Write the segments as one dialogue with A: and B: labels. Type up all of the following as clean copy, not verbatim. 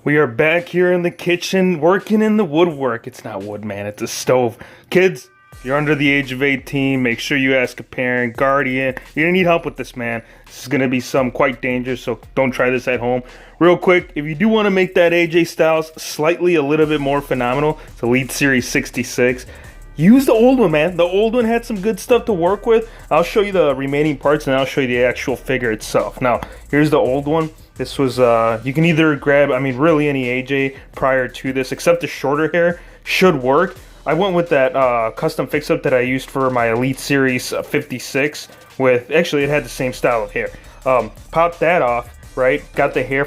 A: We are back here in the kitchen working in the woodwork. It's not wood, man. It's a stove. Kids, if you're under the age of 18, make sure you ask a parent, guardian. You're going to need help with this, man. This is going to be quite dangerous, so don't try this at home. Real quick, if you do want to make that AJ Styles slightly a little bit more phenomenal, it's Elite Series 66. Use the old one, man. The old one had some good stuff to work with. I'll show you the remaining parts and I'll show you the actual figure itself. Now, here's the old one. This was, you can either grab, really any AJ prior to this, except the shorter hair should work. I went with that custom fix-up that I used for my Elite Series 56 with, actually it had the same style of hair. Popped that off, right? Got the hair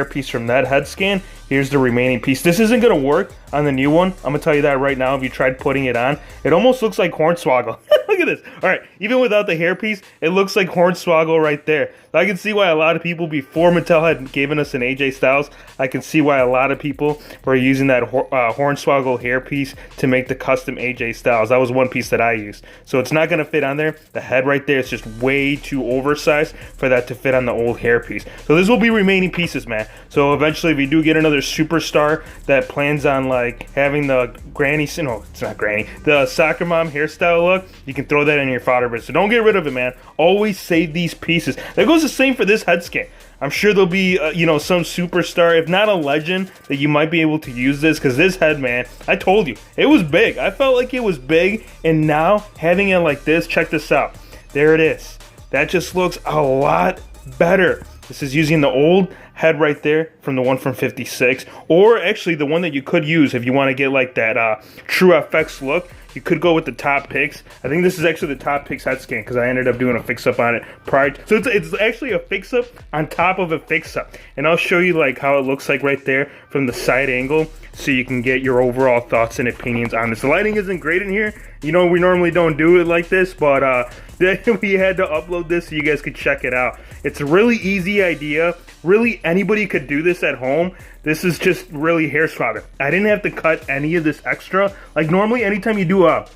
A: piece from that head scan. Here's the remaining piece. This isn't gonna work on the new one. I'm gonna tell you that right now. If you tried putting it on, it almost looks like Hornswoggle. Look at this. All right, even without the hairpiece, it looks like Hornswoggle right there. So I can see why a lot of people, before Mattel had given us an AJ Styles, I can see why a lot of people were using that Hornswoggle hairpiece to make the custom AJ Styles. That was one piece that I used. So it's not gonna fit on there. The head right there is just way too oversized for that to fit on the old hairpiece. So this will be remaining pieces, man. So eventually, if we do get another superstar that plans on like having the the soccer mom hairstyle look, you can throw that in your fodder bin. So don't get rid of it, man. Always save these pieces. That goes the same for this head scan. I'm sure there'll be some superstar, if not a legend, that you might be able to use this, because this head, man, I told you, it was big. I felt like it was big, and now having it like this, check this out. There it is. That just looks a lot better. This is using the old head right there from the one from 56, or actually the one that you could use if you want to get like that True FX look. You could go with the top picks. I think this is actually the top picks head scan because I ended up doing a fix-up on it prior to, so it's actually a fix-up on top of a fix-up, and I'll show you like how it looks like right there from the side angle, so you can get your overall thoughts and opinions on this. The lighting isn't great in here. You know, we normally don't do it like this, but we had to upload this so you guys could check it out. It's a really easy idea. Really, anybody could do this at home. This is just really hair swapping. I didn't have to cut any of this extra. Like normally, anytime you do a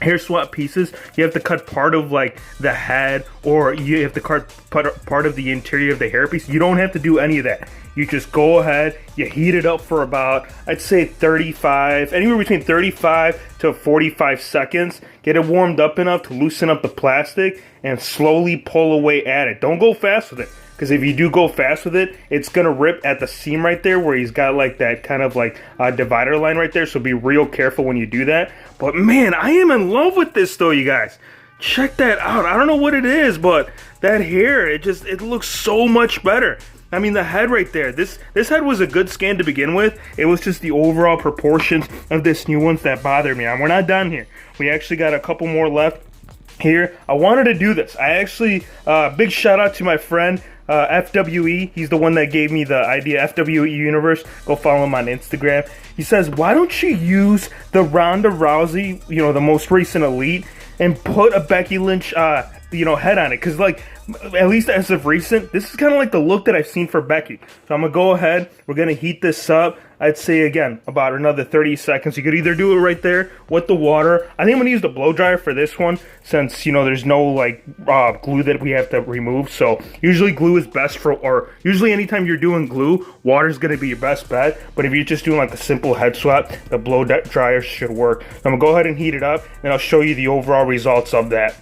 A: hair swap pieces, you have to cut part of like the head, or you have to cut part of the interior of the hairpiece. You don't have to do any of that. You just go ahead, you heat it up for about, I'd say anywhere between 35 to 45 seconds. Get it warmed up enough to loosen up the plastic and slowly pull away at it. Don't go fast with it, because if you do go fast with it, it's gonna rip at the seam right there where he's got like that kind of like divider line right there. So be real careful when you do that. But man, I am in love with this though, you guys. Check that out. I don't know what it is, but that hair, it looks so much better. I mean, the head right there, this head was a good scan to begin with. It was just the overall proportions of this new ones that bothered me. And we're not done here. We actually got a couple more left here. I wanted to do this. I actually, big shout out to my friend, FWE. He's the one that gave me the idea, FWE Universe. Go follow him on Instagram. He says, why don't you use the Ronda Rousey, the most recent Elite, and put a Becky Lynch, head on it? Because like, at least as of recent, this is kind of like the look that I've seen for Becky. So I'm gonna go ahead, we're gonna heat this up. I'd say again, about another 30 seconds. You could either do it right there with the water. I think I'm gonna use the blow dryer for this one, since there's no like glue that we have to remove. So usually glue is best or usually anytime you're doing glue, water's gonna be your best bet. But if you're just doing like a simple head swap, the blow dryer should work. So I'm gonna go ahead and heat it up, and I'll show you the overall results of that.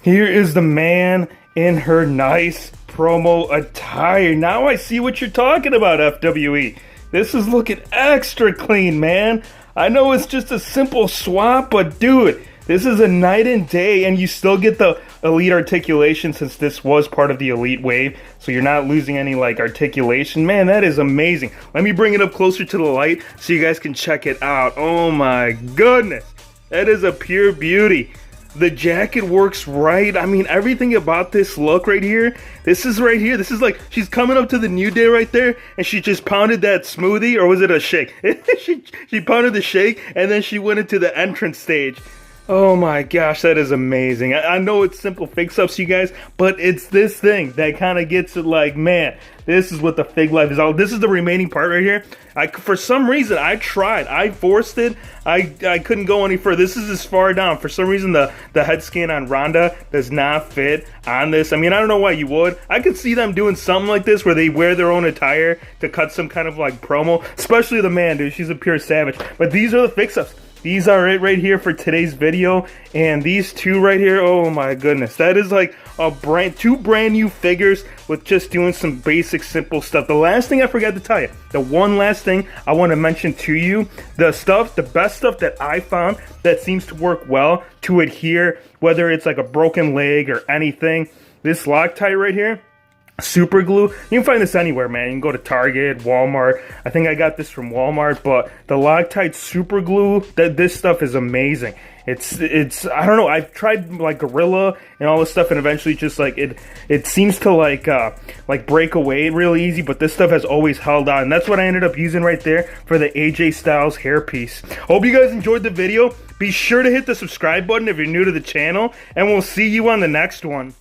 A: Here is the man in her nice promo attire. Now I see what you're talking about, FWE. This is looking extra clean, man. I know it's just a simple swap, but dude, this is a night and day, and you still get the Elite articulation since this was part of the Elite wave, so you're not losing any like articulation. Man, that is amazing. Let me bring it up closer to the light so you guys can check it out. Oh my goodness, that is a pure beauty. The jacket works right. I mean, everything about this look right here. This is like she's coming up to the New Day right there, and she just pounded that smoothie, or was it a shake? she pounded the shake, and then she went into the entrance stage. Oh my gosh, that is amazing. I know it's simple fix-ups, you guys, but it's this thing that kind of gets it like, man, this is what the Fig Life is all. This is the remaining part right here. For some reason, I tried. I forced it. I couldn't go any further. This is as far down. For some reason, the head scan on Rhonda does not fit on this. I mean, I don't know why you would. I could see them doing something like this where they wear their own attire to cut some kind of like promo, especially the man, dude. She's a pure savage. But these are the fix-ups. These are it right here for today's video, and these two right here, oh my goodness, that is like two brand new figures with just doing some basic simple stuff. The last thing I forgot to tell you, the one last thing I want to mention to you, the best stuff that I found that seems to work well to adhere, whether it's like a broken leg or anything, this Loctite right here, super glue. You can find this anywhere, man. You can go to Target, Walmart. I think I got this from Walmart, but the Loctite super glue, this stuff is amazing. It's I don't know, I've tried like Gorilla and all this stuff, and eventually just like it seems to like break away really easy, but this stuff has always held on. And that's what I ended up using right there for the AJ Styles hairpiece. Hope you guys enjoyed the video. Be sure to hit the subscribe button if you're new to the channel, and we'll see you on the next one.